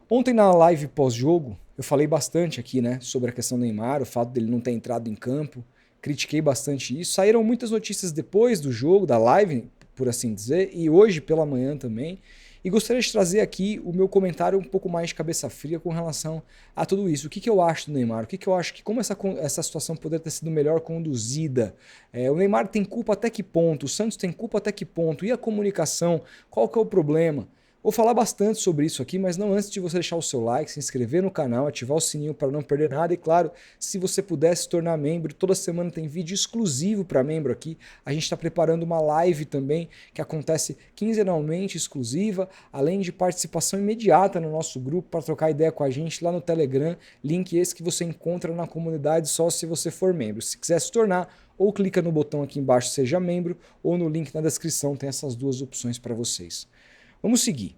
Ontem na live pós-jogo, eu falei bastante aqui, né, sobre a questão do Neymar, o fato dele não ter entrado em campo. Critiquei bastante isso. Saíram muitas notícias depois do jogo, da live, por assim dizer, e hoje pela manhã também. E gostaria de trazer aqui o meu comentário um pouco mais de cabeça fria com relação a tudo isso. O que eu acho do Neymar? O que eu acho que como essa situação poderia ter sido melhor conduzida? O Neymar tem culpa até que ponto? O Santos tem culpa até que ponto? E a comunicação? Qual que é o problema? Vou falar bastante sobre isso aqui, mas não antes de você deixar o seu like, se inscrever no canal, ativar o sininho para não perder nada e, claro, se você puder se tornar membro, toda semana tem vídeo exclusivo para membro aqui. A gente está preparando uma live também que acontece quinzenalmente exclusiva, além de participação imediata no nosso grupo para trocar ideia com a gente lá no Telegram, link esse que você encontra na comunidade só se você for membro. Se quiser se tornar, ou clica no botão aqui embaixo seja membro, ou no link na descrição tem essas duas opções para vocês. Vamos seguir.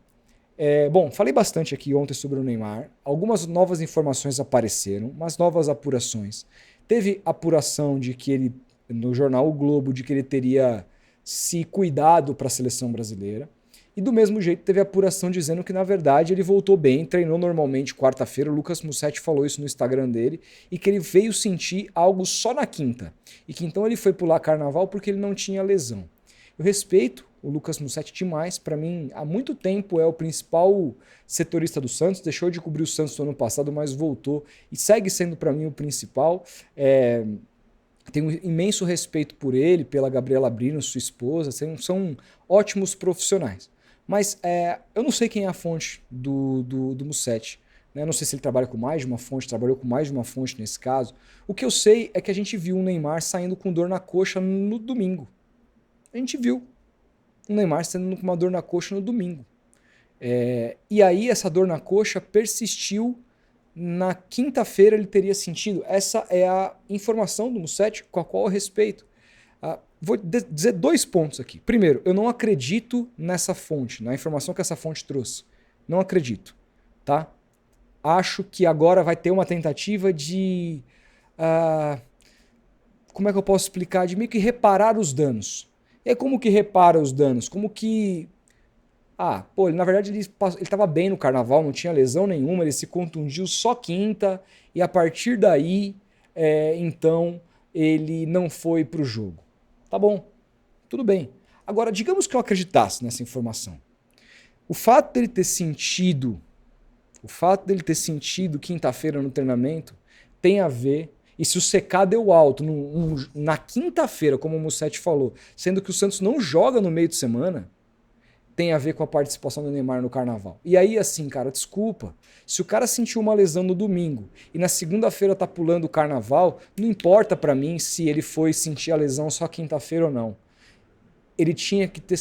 Bom, falei bastante aqui ontem sobre o Neymar. Algumas novas informações apareceram, umas novas apurações. Teve apuração de que ele, no jornal O Globo, de que ele teria se cuidado para a seleção brasileira. E do mesmo jeito teve apuração dizendo que, na verdade, ele voltou bem, treinou normalmente quarta-feira. O Lucas Mussetti falou isso no Instagram dele. E que ele veio sentir algo só na quinta. E que então ele foi pular carnaval porque ele não tinha lesão. Eu respeito o Lucas Mussetti demais, para mim há muito tempo é o principal setorista do Santos, deixou de cobrir o Santos no ano passado, mas voltou e segue sendo para mim o principal. Tenho um imenso respeito por ele, pela Gabriela Brino, sua esposa, são ótimos profissionais. Mas eu não sei quem é a fonte do Mussetti. Né? Não sei se ele trabalha com mais de uma fonte, trabalhou com mais de uma fonte nesse caso. O que eu sei é que a gente viu o Neymar saindo com dor na coxa no domingo. A gente viu o Neymar saindo com uma dor na coxa no domingo. E aí essa dor na coxa persistiu. Na quinta-feira ele teria sentido. Essa é a informação do Mussetti com a qual eu respeito. Vou dizer dois pontos aqui. Primeiro, eu não acredito nessa fonte, na informação que essa fonte trouxe. Não acredito. Tá? Acho que agora vai ter uma tentativa de... como é que eu posso explicar? De meio que reparar os danos. E aí como que repara os danos? Como que... ele, na verdade ele estava bem no carnaval, não tinha lesão nenhuma, ele se contundiu só quinta e a partir daí, então, ele não foi para o jogo. Tá bom, tudo bem. Agora, digamos que eu acreditasse nessa informação. O fato dele ter sentido quinta-feira no treinamento tem a ver... E se o CK deu alto na quinta-feira, como o Mussetti falou, sendo que o Santos não joga no meio de semana, tem a ver com a participação do Neymar no carnaval. E aí, assim, cara, desculpa. Se o cara sentiu uma lesão no domingo e na segunda-feira tá pulando o carnaval, não importa pra mim se ele foi sentir a lesão só quinta-feira ou não. Ele tinha que ter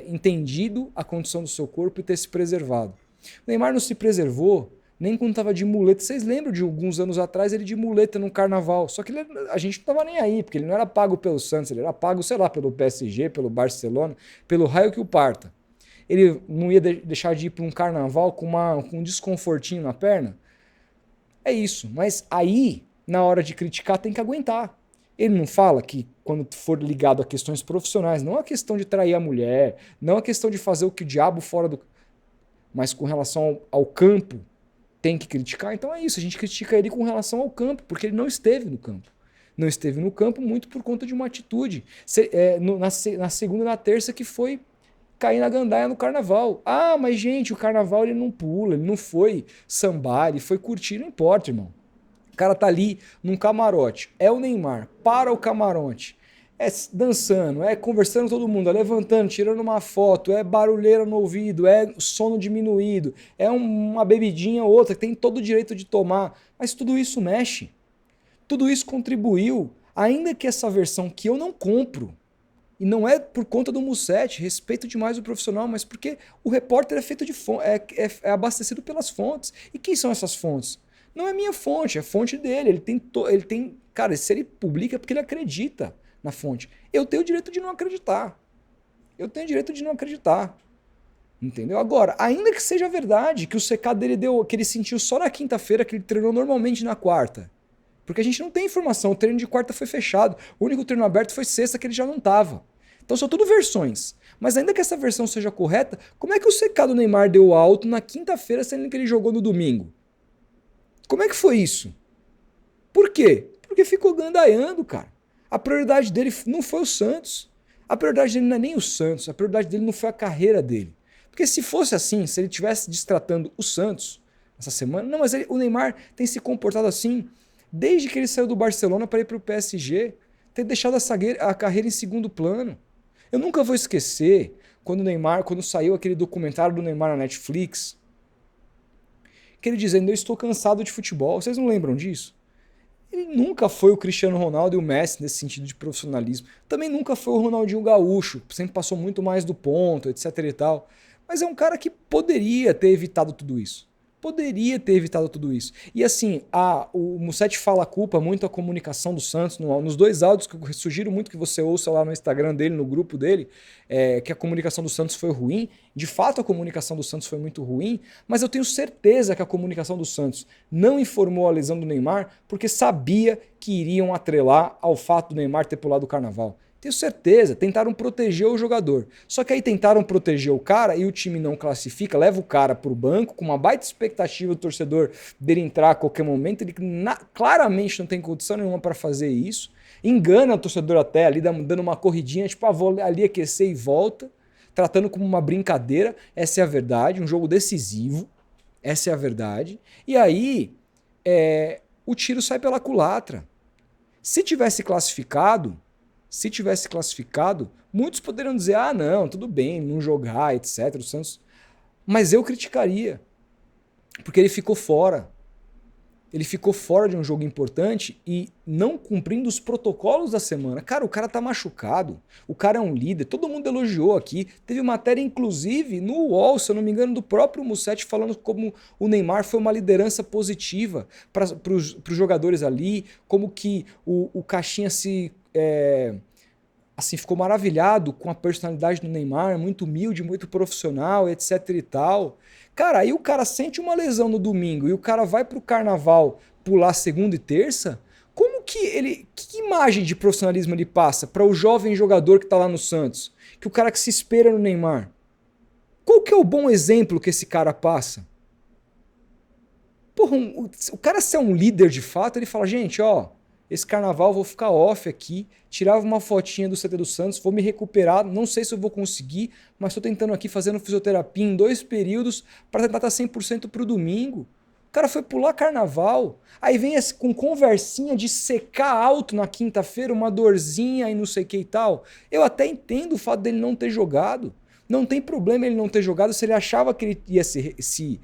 entendido a condição do seu corpo e ter se preservado. O Neymar não se preservou nem quando estava de muleta. Vocês lembram de alguns anos atrás ele de muleta no carnaval? Só que a gente não estava nem aí, porque ele não era pago pelo Santos, ele era pago, sei lá, pelo PSG, pelo Barcelona, pelo raio que o parta. Ele não ia deixar de ir para um carnaval com um desconfortinho na perna? É isso. Mas aí, na hora de criticar, tem que aguentar. Ele não fala que quando for ligado a questões profissionais, não a questão de trair a mulher, não a questão de fazer o que o diabo fora do... Mas com relação ao campo, tem que criticar, então é isso, a gente critica ele com relação ao campo, porque ele não esteve no campo. Não esteve no campo muito por conta de uma atitude. Na segunda e na terça que foi cair na gandaia no carnaval. Mas gente, o carnaval ele não pula, ele não foi sambar, ele foi curtir, não importa, irmão. O cara tá ali num camarote, é o Neymar, para o camarote, dançando, conversando com todo mundo, levantando, tirando uma foto, barulheira no ouvido, sono diminuído, uma bebidinha ou outra que tem todo o direito de tomar, mas tudo isso mexe. Tudo isso contribuiu, ainda que essa versão que eu não compro, e não é por conta do Mussetti, respeito demais o profissional, mas porque o repórter é feito de é abastecido pelas fontes. E quem são essas fontes? Não é minha fonte, é a fonte dele. Ele tem, cara, se ele publica é porque ele acredita na fonte. Eu tenho o direito de não acreditar. Entendeu? Agora, ainda que seja verdade que o CK dele que ele sentiu só na quinta-feira, que ele treinou normalmente na quarta. Porque a gente não tem informação, o treino de quarta foi fechado. O único treino aberto foi sexta, que ele já não estava. Então são tudo versões. Mas ainda que essa versão seja correta, como é que o CK do Neymar deu alto na quinta-feira, sendo que ele jogou no domingo? Como é que foi isso? Por quê? Porque ficou gandaiando, cara. A prioridade dele não foi o Santos. A prioridade dele não é nem o Santos. A prioridade dele não foi a carreira dele. Porque se fosse assim, se ele estivesse destratando o Santos essa semana... Não, mas o Neymar tem se comportado assim desde que ele saiu do Barcelona para ir para o PSG. Ter deixado a carreira em segundo plano. Eu nunca vou esquecer quando saiu aquele documentário do Neymar na Netflix, que ele dizendo, eu estou cansado de futebol. Vocês não lembram disso? Ele nunca foi o Cristiano Ronaldo e o Messi nesse sentido de profissionalismo. Também nunca foi o Ronaldinho Gaúcho, sempre passou muito mais do ponto, etc e tal. Mas é um cara que poderia ter evitado tudo isso. Poderia ter evitado tudo isso. E assim, o Musetti fala a culpa muito a comunicação do Santos, nos dois áudios que eu sugiro muito que você ouça lá no Instagram dele, no grupo dele, que a comunicação do Santos foi ruim. De fato, a comunicação do Santos foi muito ruim, mas eu tenho certeza que a comunicação do Santos não informou a lesão do Neymar porque sabia que iriam atrelar ao fato do Neymar ter pulado o carnaval. Tenho certeza, tentaram proteger o jogador. Só que aí tentaram proteger o cara e o time não classifica, leva o cara pro banco com uma baita expectativa do torcedor dele entrar a qualquer momento. Ele claramente não tem condição nenhuma para fazer isso. Engana o torcedor até ali, dando uma corridinha, tipo, vou ali aquecer e volta, tratando como uma brincadeira. Essa é a verdade, um jogo decisivo. Essa é a verdade. E aí, o tiro sai pela culatra. Se tivesse classificado, muitos poderiam dizer, não, tudo bem, não jogar, etc. O Santos... Mas eu criticaria, porque ele ficou fora. Ele ficou fora de um jogo importante e não cumprindo os protocolos da semana. Cara, o cara tá machucado, o cara é um líder, todo mundo elogiou aqui. Teve matéria, inclusive, no UOL, se eu não me engano, do próprio Musetti, falando como o Neymar foi uma liderança positiva para os jogadores ali, como que o Caixinha assim, ficou maravilhado com a personalidade do Neymar, muito humilde, muito profissional, etc e tal. Cara, aí o cara sente uma lesão no domingo e o cara vai pro carnaval pular segunda e terça, como que ele... Que imagem de profissionalismo ele passa para o jovem jogador que tá lá no Santos? Que o cara que se espera no Neymar? Qual que é o bom exemplo que esse cara passa? Porra, o cara se é um líder de fato, ele fala, gente, esse carnaval eu vou ficar off aqui, tirava uma fotinha do CT do Santos, vou me recuperar, não sei se eu vou conseguir, mas estou tentando aqui fazendo fisioterapia em 2 períodos para tentar estar 100% pro domingo. O cara foi pular carnaval, aí vem com conversinha de secar alto na quinta-feira, uma dorzinha e não sei o que e tal. Eu até entendo o fato dele não ter jogado. Não tem problema ele não ter jogado se ele achava que ele ia se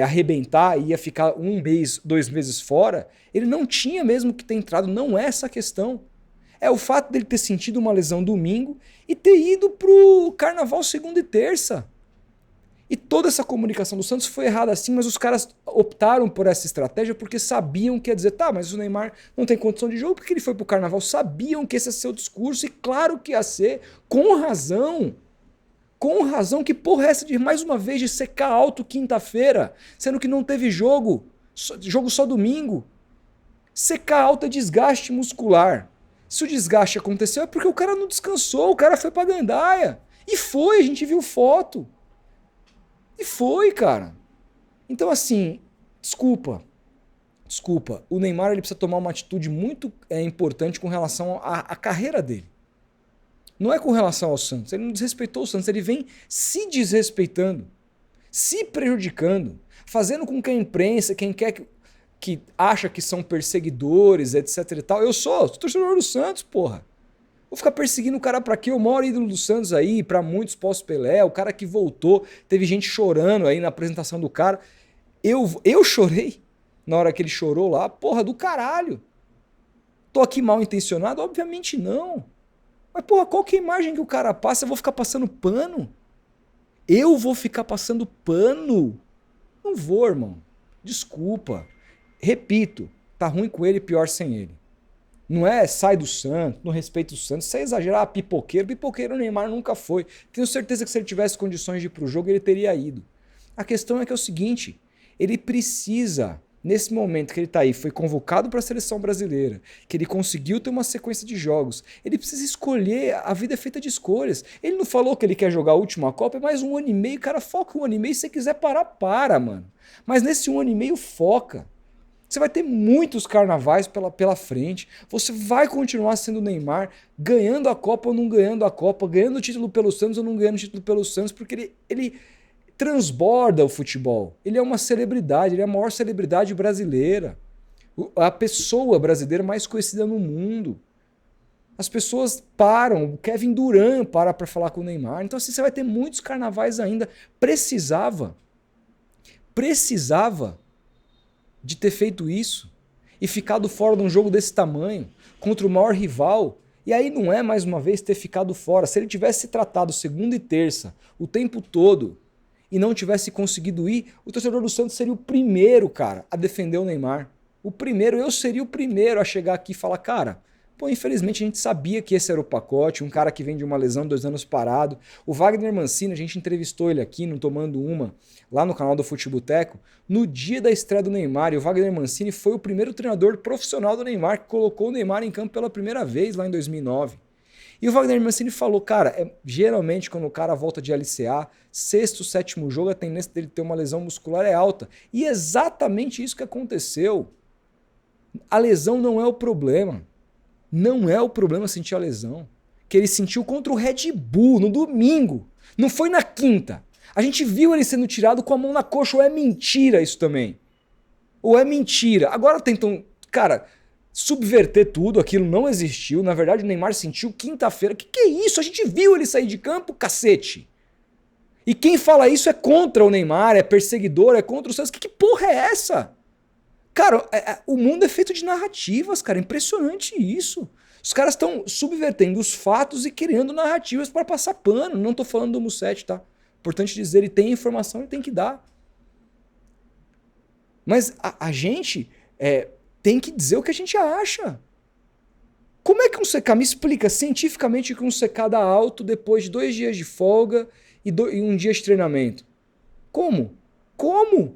arrebentar e ia ficar 1 mês, 2 meses fora. Ele não tinha mesmo que ter entrado, não é essa a questão. É o fato dele ter sentido uma lesão domingo e ter ido pro carnaval segunda e terça. E toda essa comunicação do Santos foi errada assim, mas os caras optaram por essa estratégia porque sabiam que ia dizer, tá, mas o Neymar não tem condição de jogo porque ele foi pro carnaval. Sabiam que esse ia ser o discurso e claro que ia ser, com razão. Com razão, que porra é essa de mais uma vez de secar alto quinta-feira, sendo que não teve jogo só domingo. Secar alto é desgaste muscular. Se o desgaste aconteceu é porque o cara não descansou, o cara foi pra gandaia. E foi, a gente viu foto. E foi, cara. Então assim, desculpa. O Neymar ele precisa tomar uma atitude muito importante com relação à carreira dele. Não é com relação ao Santos, ele não desrespeitou o Santos, ele vem se desrespeitando, se prejudicando, fazendo com que a imprensa, quem quer que acha que são perseguidores, etc e tal, eu sou torcedor do Santos, porra. Vou ficar perseguindo o cara pra quê? O maior ídolo do Santos aí, pra muitos pós-Pelé, o cara que voltou, teve gente chorando aí na apresentação do cara. Eu chorei na hora que ele chorou lá, porra, do caralho. Tô aqui mal intencionado? Obviamente não. Mas, porra, qual que é a imagem que o cara passa? Eu vou ficar passando pano? Eu vou ficar passando pano? Não vou, irmão. Desculpa. Repito, tá ruim com ele, pior sem ele. Não é sai do Santos, não respeita o Santos. Isso é exagerar, pipoqueiro. Pipoqueiro o Neymar nunca foi. Tenho certeza que se ele tivesse condições de ir pro jogo, ele teria ido. A questão é que é o seguinte, ele precisa nesse momento que ele tá aí, foi convocado para a seleção brasileira, que ele conseguiu ter uma sequência de jogos, ele precisa escolher, a vida é feita de escolhas. Ele não falou que ele quer jogar a última Copa, é mais 1 ano e meio, cara, foca 1 ano e meio, se você quiser parar, para, mano. Mas nesse 1 ano e meio, foca. Você vai ter muitos carnavais pela frente, você vai continuar sendo o Neymar, ganhando a Copa ou não ganhando a Copa, ganhando o título pelo Santos ou não ganhando o título pelo Santos, porque ele transborda o futebol. Ele é uma celebridade, ele é a maior celebridade brasileira. A pessoa brasileira mais conhecida no mundo. As pessoas param, o Kevin Durant para falar com o Neymar. Então assim, você vai ter muitos carnavais ainda. Precisava de ter feito isso e ficado fora de um jogo desse tamanho, contra o maior rival. E aí não é, mais uma vez, ter ficado fora. Se ele tivesse tratado segunda e terça o tempo todo e não tivesse conseguido ir, o torcedor do Santos seria o primeiro, cara, a defender o Neymar. O primeiro, eu seria o primeiro a chegar aqui e falar, cara, pô, infelizmente a gente sabia que esse era o pacote, um cara que vem de uma lesão, 2 anos parado. O Wagner Mancini, a gente entrevistou ele aqui no Tomando Uma, lá no canal do Futeboteco, no dia da estreia do Neymar, e o Wagner Mancini foi o primeiro treinador profissional do Neymar, que colocou o Neymar em campo pela primeira vez lá em 2009. E o Wagner Mancini falou, cara, geralmente quando o cara volta de LCA, sexto, sétimo jogo, a tendência dele ter uma lesão muscular é alta. E é exatamente isso que aconteceu. A lesão não é o problema. Não é o problema sentir a lesão. Que ele sentiu contra o Red Bull no domingo. Não foi na quinta. A gente viu ele sendo tirado com a mão na coxa. Ou é mentira isso também? Ou é mentira? Agora tentam, cara, subverter tudo. Aquilo não existiu. Na verdade, o Neymar sentiu quinta-feira. Que é isso? A gente viu ele sair de campo, cacete. E quem fala isso é contra o Neymar, é perseguidor, é contra o Santos. Que porra é essa? Cara, o mundo é feito de narrativas, cara. Impressionante isso. Os caras estão subvertendo os fatos e criando narrativas para passar pano. Não tô falando do Musset, tá? Importante dizer, ele tem informação, ele tem que dar. Mas a gente tem que dizer o que a gente acha. Como é que um CK, me explica cientificamente que um CK dá alto depois de 2 dias de folga e 1 dia de treinamento? Como? Como?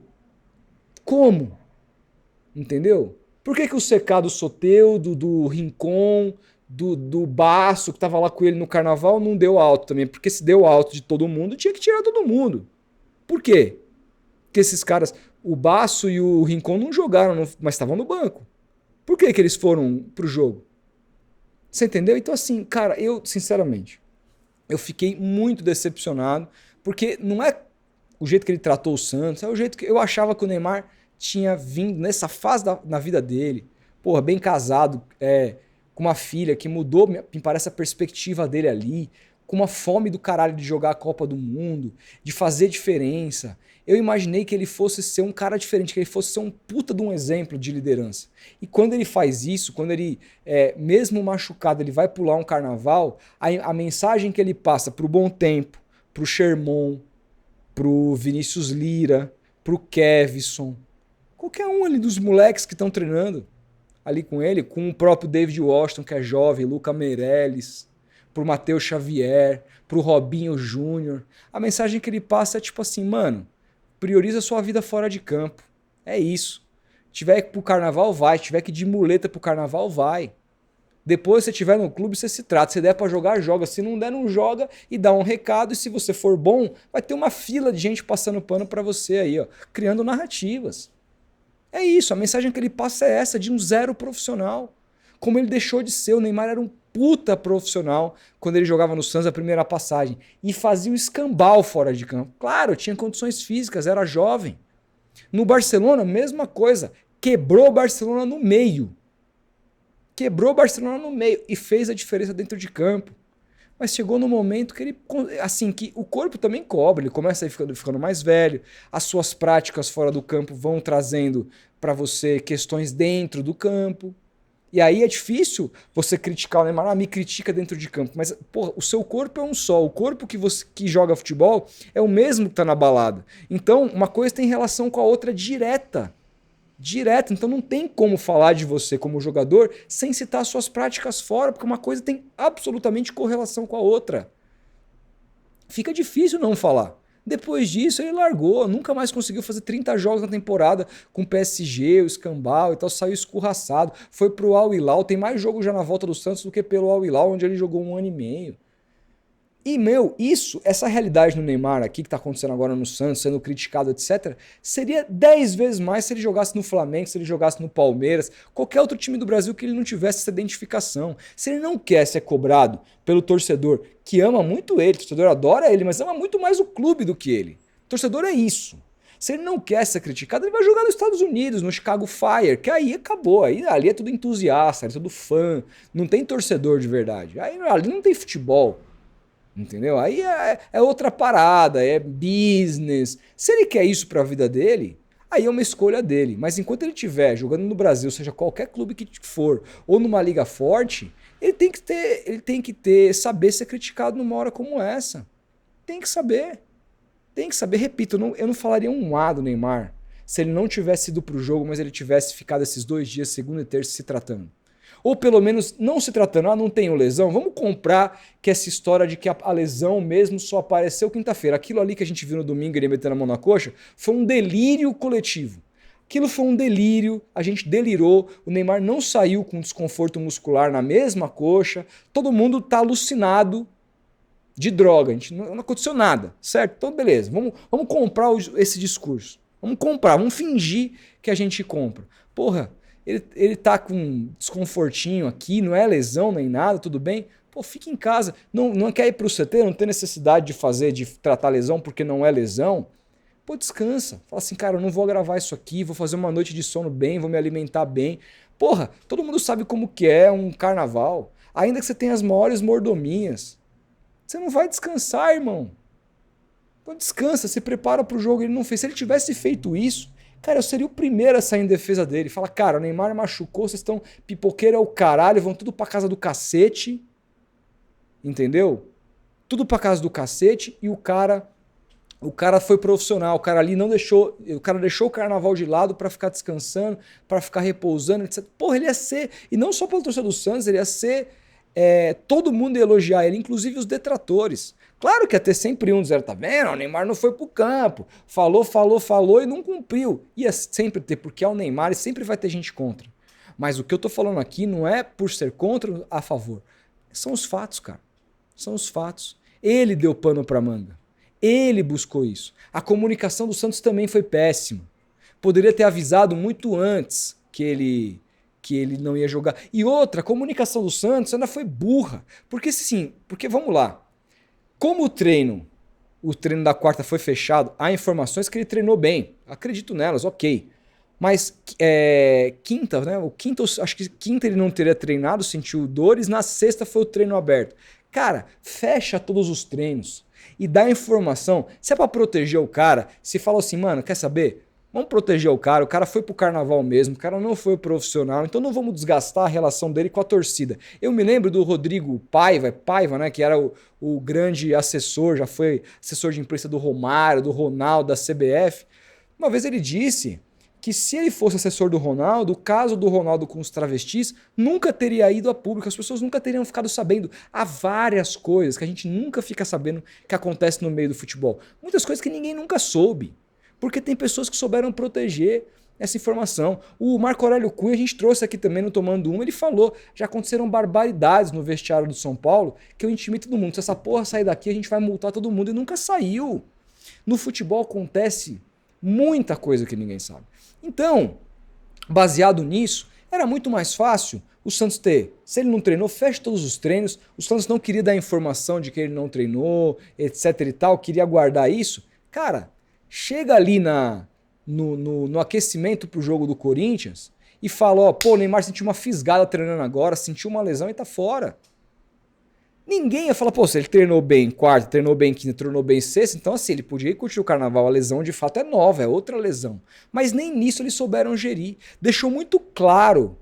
Entendeu? Por que o CK do Soteldo, do Rincon, do Baço, que tava lá com ele no carnaval, não deu alto também? Porque se deu alto de todo mundo, tinha que tirar todo mundo. Por quê? Porque esses caras, o Baço e o Rincon não jogaram, mas estavam no banco. Por que eles foram pro jogo? Você entendeu? Então assim, cara, eu, sinceramente, eu fiquei muito decepcionado, porque não é o jeito que ele tratou o Santos, é o jeito que eu achava que o Neymar tinha vindo nessa fase na vida dele, porra, bem casado, com uma filha que mudou, me parece, a perspectiva dele ali, com uma fome do caralho de jogar a Copa do Mundo, de fazer diferença. Eu imaginei que ele fosse ser um cara diferente, que ele fosse ser um puta de um exemplo de liderança. E quando ele faz isso, quando ele, mesmo machucado, ele vai pular um carnaval, a mensagem que ele passa pro Bom Tempo, pro Sherman, pro Vinícius Lira, pro Kevson, qualquer um ali dos moleques que estão treinando ali com ele, com o próprio David Washington, que é jovem, Luca Meirelles, pro Matheus Xavier, pro Robinho Júnior. A mensagem que ele passa é tipo assim, mano, prioriza a sua vida fora de campo. É isso. Tiver que ir pro carnaval, vai. Tiver que ir de muleta pro carnaval, vai. Depois, se você estiver no clube, você se trata. Se der pra jogar, joga. Se não der, não joga e dá um recado. E se você for bom, vai ter uma fila de gente passando pano pra você aí, ó, criando narrativas. É isso, a mensagem que ele passa é essa, de um zero profissional. Como ele deixou de ser, o Neymar era um puta profissional quando ele jogava no Santos a primeira passagem. E fazia um escambau fora de campo. Claro, tinha condições físicas, era jovem. No Barcelona, mesma coisa. Quebrou o Barcelona no meio. E fez a diferença dentro de campo. Mas chegou no momento que ele, assim, que o corpo também cobra, ele começa a ir ficando mais velho, as suas práticas fora do campo vão trazendo para você questões dentro do campo. E aí é difícil você criticar o Neymar, me critica dentro de campo, mas porra, o seu corpo é um só, o corpo que joga futebol é o mesmo que tá na balada. Então, uma coisa tem relação com a outra direta. Então não tem como falar de você como jogador sem citar suas práticas fora, porque uma coisa tem absolutamente correlação com a outra. Fica difícil não falar. Depois disso ele largou, nunca mais conseguiu fazer 30 jogos na temporada com o PSG, o Escambau e tal, saiu escorraçado, foi pro Al Hilal, tem mais jogo já na volta do Santos do que pelo Al Hilal, onde ele jogou 1 ano e meio. E, essa realidade no Neymar aqui, que tá acontecendo agora no Santos, sendo criticado, etc., seria 10 vezes mais se ele jogasse no Flamengo, se ele jogasse no Palmeiras, qualquer outro time do Brasil que ele não tivesse essa identificação. Se ele não quer ser cobrado pelo torcedor, que ama muito ele, o torcedor adora ele, mas ama muito mais o clube do que ele. O torcedor é isso. Se ele não quer ser criticado, ele vai jogar nos Estados Unidos, no Chicago Fire, que aí acabou. Aí, ali é tudo entusiasta, é tudo fã, não tem torcedor de verdade. Aí ali não tem futebol. Entendeu? Aí é outra parada, é business. Se ele quer isso pra vida dele, aí é uma escolha dele. Mas enquanto ele estiver jogando no Brasil, seja qualquer clube que for, ou numa liga forte, ele tem que ter, saber ser criticado numa hora como essa. Tem que saber. Tem que saber. Repito, eu não falaria um A do Neymar se ele não tivesse ido pro jogo, mas ele tivesse ficado esses 2 dias, segunda e terça, se tratando. Ou pelo menos não se tratando, não tenho lesão, vamos comprar que essa história de que a lesão mesmo só apareceu quinta-feira. Aquilo ali que a gente viu no domingo, ele metendo a mão na coxa, foi um delírio coletivo. Aquilo foi um delírio, a gente delirou, o Neymar não saiu com desconforto muscular na mesma coxa, todo mundo tá alucinado de droga, não aconteceu nada, certo? Então beleza, vamos comprar esse discurso, vamos fingir que a gente compra. Porra, ele tá com desconfortinho aqui, não é lesão nem nada, tudo bem? Pô, fica em casa. Não quer ir pro CT, não tem necessidade de tratar lesão porque não é lesão. Pô, descansa. Fala assim, cara, eu não vou gravar isso aqui, vou fazer uma noite de sono bem, vou me alimentar bem. Porra, todo mundo sabe como que é um carnaval. Ainda que você tenha as maiores mordomias. Você não vai descansar, irmão. Então descansa, se prepara pro jogo. Ele não fez. Se ele tivesse feito isso, cara, eu seria o primeiro a sair em defesa dele. Fala, cara, o Neymar machucou, vocês estão pipoqueiro é o caralho, vão tudo pra casa do cacete. Entendeu? Tudo pra casa do cacete e o cara foi profissional. O cara ali não deixou, o cara deixou o carnaval de lado pra ficar descansando, pra ficar repousando, etc. Porra, ele ia ser, e não só pelo torcedor do Santos, ele ia ser, todo mundo ia elogiar ele, inclusive os detratores. Claro que ia ter sempre um dizendo, tá vendo? O Neymar não foi pro campo. Falou e não cumpriu. Ia sempre ter, porque é o Neymar e sempre vai ter gente contra. Mas o que eu tô falando aqui não é por ser contra a favor. São os fatos, cara. São os fatos. Ele deu pano pra manga. Ele buscou isso. A comunicação do Santos também foi péssima. Poderia ter avisado muito antes que ele não ia jogar. E outra, a comunicação do Santos ainda foi burra. Porque vamos lá. Como o treino da quarta foi fechado, há informações que ele treinou bem. Acredito nelas, ok. Mas quinta, né? Acho que quinta ele não teria treinado, sentiu dores. Na sexta foi o treino aberto. Cara, fecha todos os treinos e dá informação. Se é pra proteger o cara, se fala assim, mano, quer saber? Vamos proteger o cara foi pro carnaval mesmo, o cara não foi profissional, então não vamos desgastar a relação dele com a torcida. Eu me lembro do Rodrigo Paiva, né, que era o grande assessor, já foi assessor de imprensa do Romário, do Ronaldo, da CBF. Uma vez ele disse que se ele fosse assessor do Ronaldo, o caso do Ronaldo com os travestis nunca teria ido a público, as pessoas nunca teriam ficado sabendo. Há várias coisas que a gente nunca fica sabendo que acontece no meio do futebol. Muitas coisas que ninguém nunca soube. Porque tem pessoas que souberam proteger essa informação. O Marco Aurélio Cunha, a gente trouxe aqui também no Tomando Uma, ele falou, já aconteceram barbaridades no vestiário do São Paulo, que eu intimi todo mundo. Se essa porra sair daqui, a gente vai multar todo mundo. E nunca saiu. No futebol acontece muita coisa que ninguém sabe. Então, baseado nisso, era muito mais fácil o Santos ter. Se ele não treinou, fecha todos os treinos. O Santos não queria dar informação de que ele não treinou, etc e tal, queria guardar isso. Cara, chega ali no aquecimento pro jogo do Corinthians e fala, ó, pô, o Neymar sentiu uma fisgada treinando agora, sentiu uma lesão e tá fora. Ninguém ia falar, pô, se ele treinou bem quarta, treinou bem quinta, treinou bem sexta, então assim, ele podia ir curtir o carnaval, a lesão de fato é nova, é outra lesão. Mas nem nisso eles souberam gerir. Deixou muito claro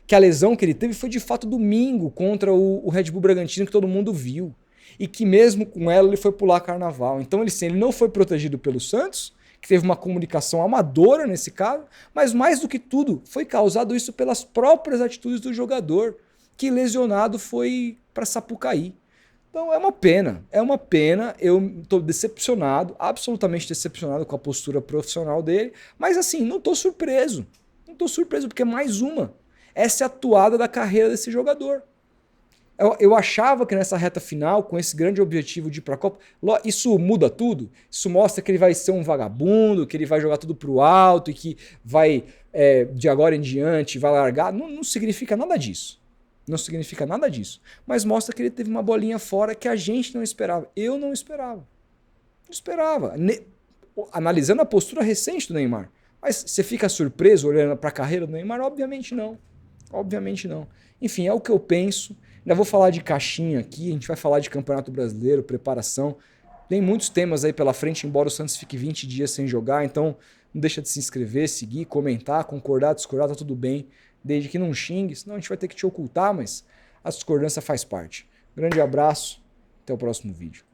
que a lesão que ele teve foi de fato domingo contra o Red Bull Bragantino, que todo mundo viu. E que mesmo com ela ele foi pular carnaval. Então ele não foi protegido pelo Santos, que teve uma comunicação amadora nesse caso, mas mais do que tudo, foi causado isso pelas próprias atitudes do jogador, que lesionado foi para Sapucaí. Então é uma pena, eu tô decepcionado, absolutamente decepcionado com a postura profissional dele, mas assim, não tô surpreso. Não tô surpreso, porque é mais uma. Essa é a toada da carreira desse jogador. Eu achava que nessa reta final, com esse grande objetivo de ir para a Copa, isso muda tudo. Isso mostra que ele vai ser um vagabundo, que ele vai jogar tudo pro alto e que vai, de agora em diante, vai largar. Não, não significa nada disso. Não significa nada disso. Mas mostra que ele teve uma bolinha fora que a gente não esperava. Eu não esperava. Não esperava. Analisando a postura recente do Neymar. Mas você fica surpreso olhando para a carreira do Neymar? Obviamente não. Obviamente não. Enfim, é o que eu penso. Ainda vou falar de caixinha aqui, a gente vai falar de Campeonato Brasileiro, preparação. Tem muitos temas aí pela frente, embora o Santos fique 20 dias sem jogar, então não deixa de se inscrever, seguir, comentar, concordar, discordar, tá tudo bem, desde que não xingue, senão a gente vai ter que te ocultar, mas a discordância faz parte. Grande abraço, até o próximo vídeo.